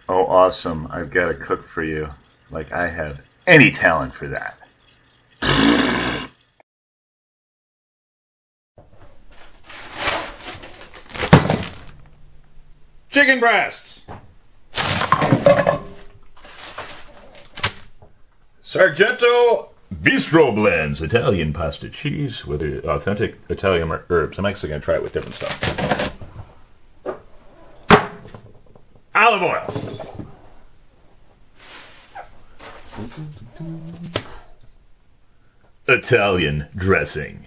Oh, awesome. I've got to cook for you. Like I have any talent for that. Chicken breasts. Sargento bistro blends, Italian pasta cheese with authentic Italian herbs. I'm actually going to try it with different stuff. Olive oil. Italian dressing.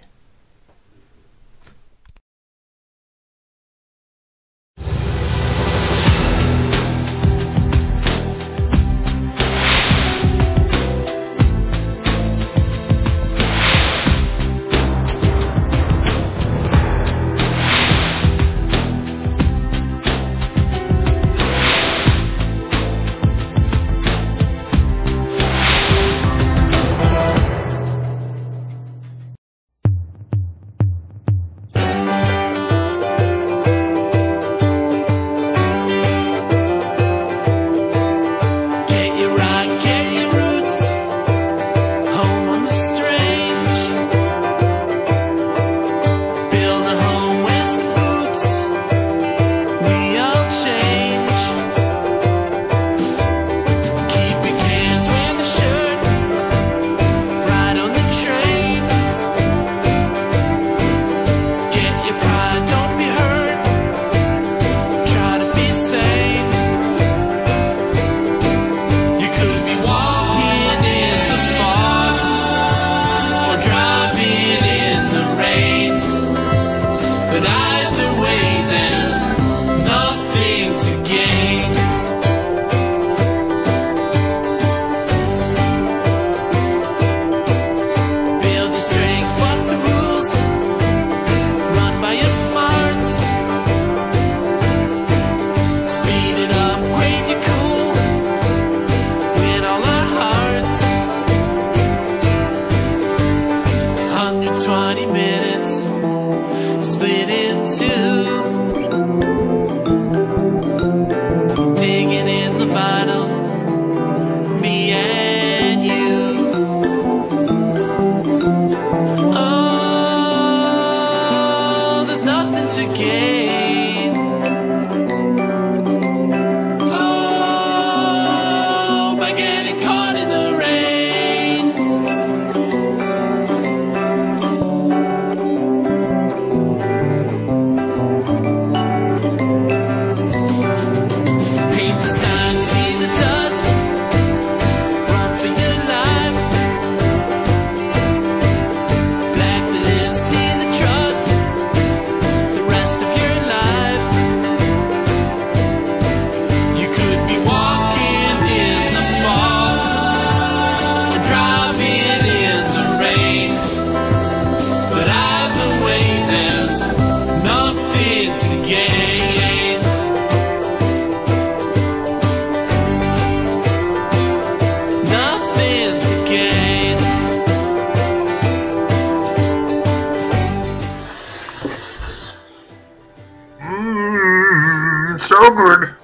So good.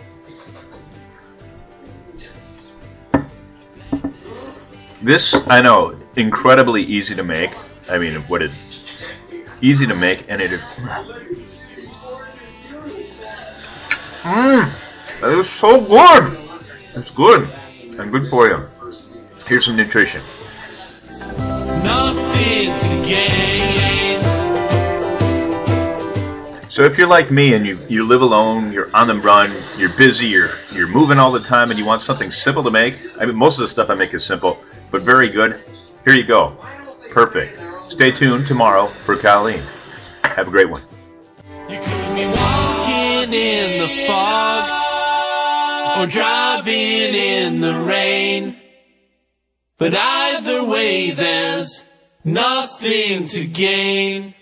This, I know, incredibly easy to make. I mean, easy to make, and it is. That is so good. It's good and good for you. Here's some nutrition. Nothing to gain. So if you're like me and you live alone, you're on the run, you're busy, you're moving all the time, and you want something simple to make, I mean, most of the stuff I make is simple, but very good. Here you go. Perfect. Stay tuned tomorrow for Colleen. Have a great one. You could be walking in the fog or driving in the rain, but either way there's nothing to gain.